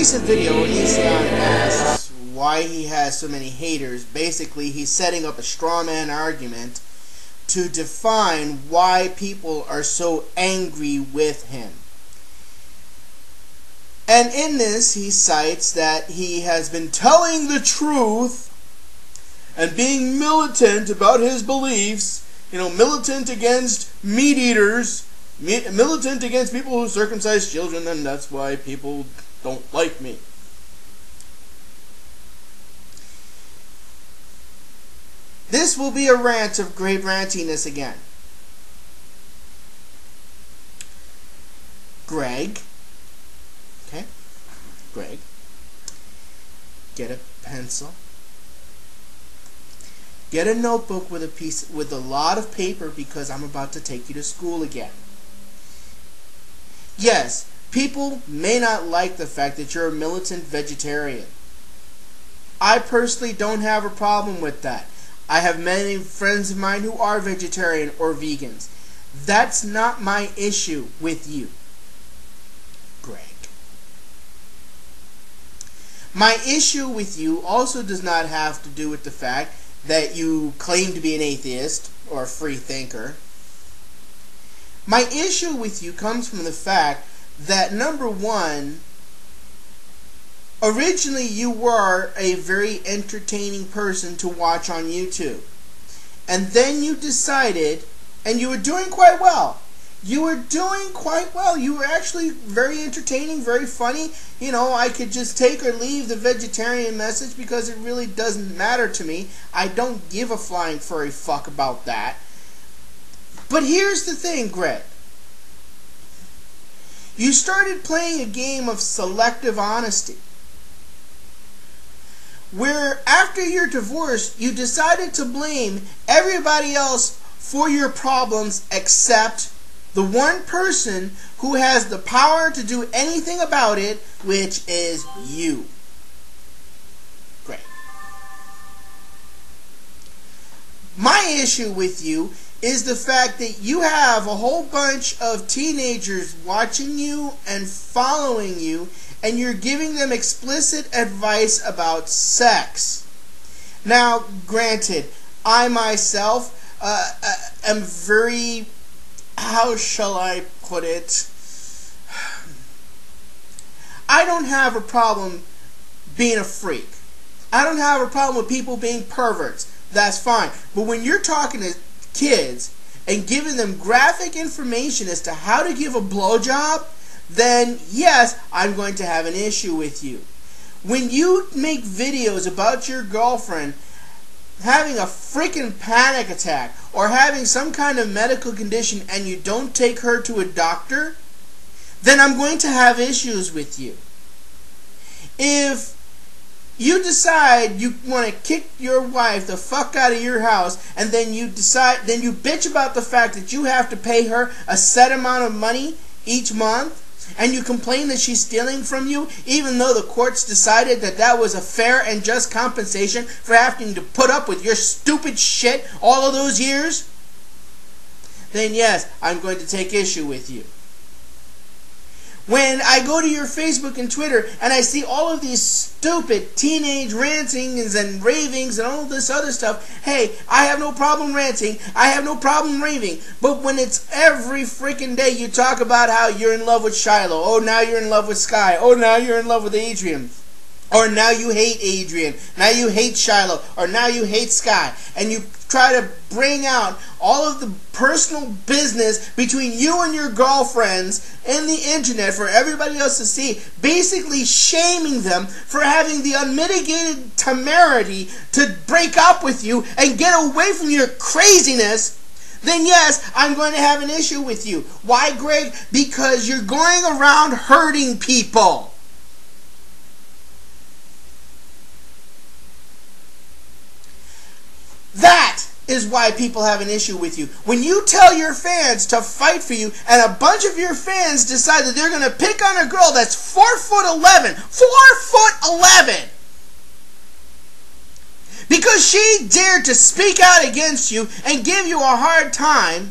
recent video, Onision asks why he has so many haters. Basically, he's setting up a straw man argument to define why people are so angry with him. And in this, he cites that he has been telling the truth and being militant about his beliefs, militant against meat eaters, militant against people who circumcise children, and that's why people don't like me. This will be a rant of great rantiness again. Greg, get a pencil, get a notebook with a lot of paper, because I'm about to take you to school again. Yes, people may not like the fact that you're a militant vegetarian. I personally don't have a problem with that. I have many friends of mine who are vegetarian or vegans. That's not my issue with you, Greg. My issue with you also does not have to do with the fact that you claim to be an atheist or a free thinker. My issue with you comes from the fact that, number one, originally you were a very entertaining person to watch on YouTube. And then you decided, and you were doing quite well. You were doing quite well. You were actually very entertaining, very funny. I could just take or leave the vegetarian message because it really doesn't matter to me. I don't give a flying furry fuck about that. But here's the thing, Greg. You started playing a game of selective honesty, where after your divorce, you decided to blame everybody else for your problems except the one person who has the power to do anything about it, which is you. Great. My issue with you is the fact that you have a whole bunch of teenagers watching you and following you, and you're giving them explicit advice about sex. Now, granted, I myself am very, how shall I put it? I don't have a problem being a freak. I don't have a problem with people being perverts. That's fine. But when you're talking to kids and giving them graphic information as to how to give a blowjob, then yes, I'm going to have an issue with you. When you make videos about your girlfriend having a freaking panic attack or having some kind of medical condition and you don't take her to a doctor, then I'm going to have issues with you. If you decide you want to kick your wife the fuck out of your house, and then you bitch about the fact that you have to pay her a set amount of money each month, and you complain that she's stealing from you, even though the courts decided that that was a fair and just compensation for having to put up with your stupid shit all of those years, then yes, I'm going to take issue with you. When I go to your Facebook and Twitter and I see all of these stupid teenage rantings and ravings and all this other stuff, hey, I have no problem ranting, I have no problem raving. But when it's every freaking day you talk about how you're in love with Shiloh, oh now you're in love with Sky, oh now you're in love with Adrian, or now you hate Adrian, now you hate Shiloh, or now you hate Sky, and you try to bring out all of the personal business between you and your girlfriends in the internet for everybody else to see, basically shaming them for having the unmitigated temerity to break up with you and get away from your craziness, then yes, I'm going to have an issue with you. Why, Greg? Because you're going around hurting people. That is why people have an issue with you. When you tell your fans to fight for you, and a bunch of your fans decide that they're going to pick on a girl that's 4'11", 4'11", because she dared to speak out against you and give you a hard time,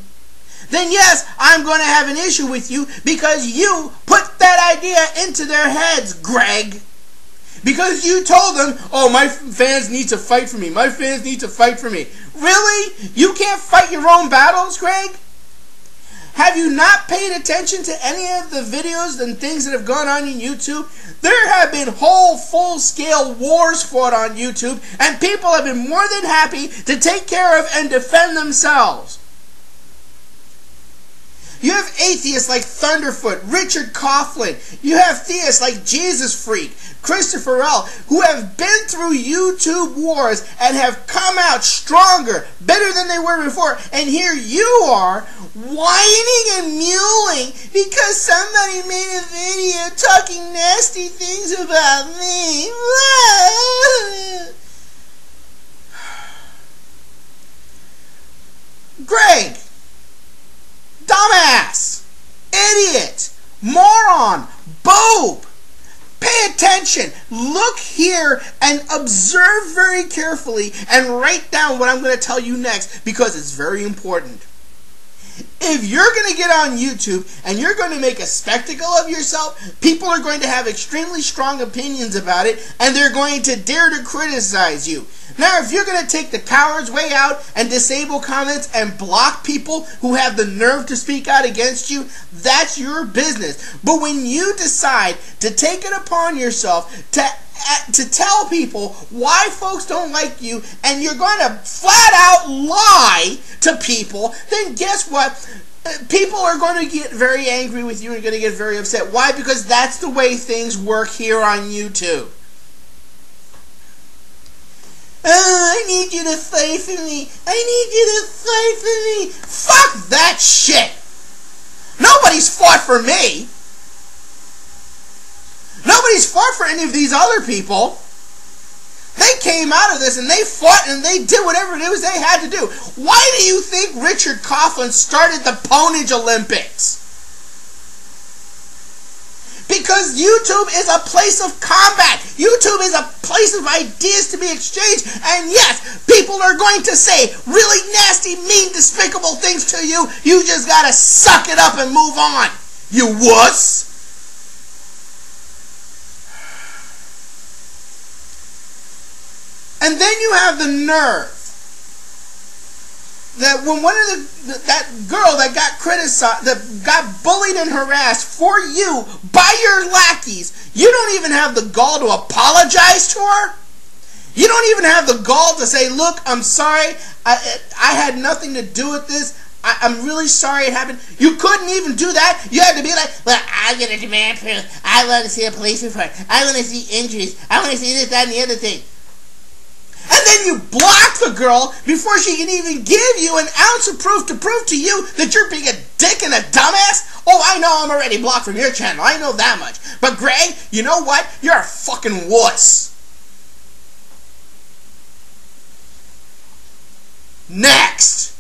then yes, I'm going to have an issue with you because you put that idea into their heads, Greg. Because you told them, oh, my fans need to fight for me. My fans need to fight for me. Really? You can't fight your own battles, Greg? Have you not paid attention to any of the videos and things that have gone on YouTube? There have been whole full-scale wars fought on YouTube, and people have been more than happy to take care of and defend themselves. You have atheists like Thunderfoot, Richard Coughlin. You have theists like Jesus Freak, Christopher L., who have been through YouTube wars and have come out stronger, better than they were before. And here you are, whining and mewing because somebody made a video talking nasty things about me. Greg! Dumbass, idiot, moron, boob. Pay attention. Look here and observe very carefully and write down what I'm going to tell you next because it's very important. If you're going to get on YouTube and you're going to make a spectacle of yourself, people are going to have extremely strong opinions about it and they're going to dare to criticize you. Now, if you're going to take the coward's way out and disable comments and block people who have the nerve to speak out against you, that's your business. But when you decide to take it upon yourself to tell people why folks don't like you and you're going to flat out lie to people, then guess what? People are going to get very angry with you and going to get very upset. Why? Because that's the way things work here on YouTube. Oh, I need you to fight for me. I need you to fight for me. Fuck that shit. Nobody's fought for me. Nobody's fought for any of these other people. They came out of this and they fought and they did whatever it was they had to do. Why do you think Richard Coughlin started the Ponage Olympics? Because YouTube is a place of combat. YouTube is a place of ideas to be exchanged. And yes, people are going to say really nasty, mean, despicable things to you. You just gotta suck it up and move on, you wuss. And then you have the nerve that when one of that girl that got criticized, that got bullied and harassed for you by your lackeys, you don't even have the gall to apologize to her. You don't even have the gall to say, look, I'm sorry, I had nothing to do with this. I'm really sorry it happened. You couldn't even do that. You had to be like, well, I'm going to demand proof. I want to see a police report. I want to see injuries. I want to see this, that, and the other thing. And then you block the girl before she can even give you an ounce of proof to prove to you that you're being a dick and a dumbass. Oh, I know I'm already blocked from your channel. I know that much. But Greg, you know what? You're a fucking wuss. Next.